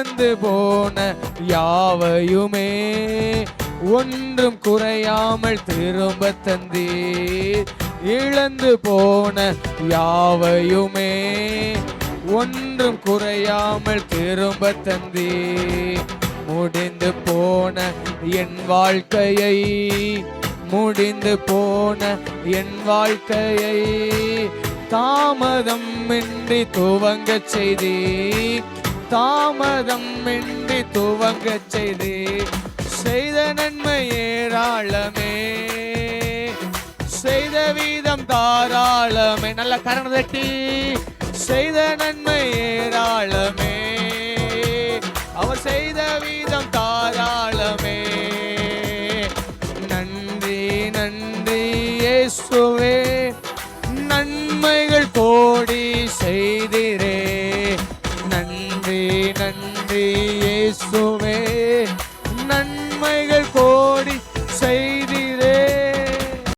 இழந்து போன யாவையுமே ஒன்றும் குறையாமல் திரும்ப தந்தீர். இழந்து போன யாவையுமே ஒன்றும் குறையாமல் திரும்ப தந்தீர். முடிந்து போன என் வாழ்க்கையை, முடிந்து போன என் வாழ்க்கையை தாமதம் இன்றி துவங்க செய்தே, தாமதம் இன்றி துவங்க செய்தே. செய்த நன்மை ஏராளமே, செய்த வீதம் தாராளமே. நல்ல கரணம் தட்டி. செய்த நன்மை ஏராளமே, அவர் செய்த வீதம் தாராளமே. நன்றி நன்றி இயேசுவே, நன்மைகள் கோடி செய்திரே. நன்றி நன்றி இயேசுவே, நன்மைகள்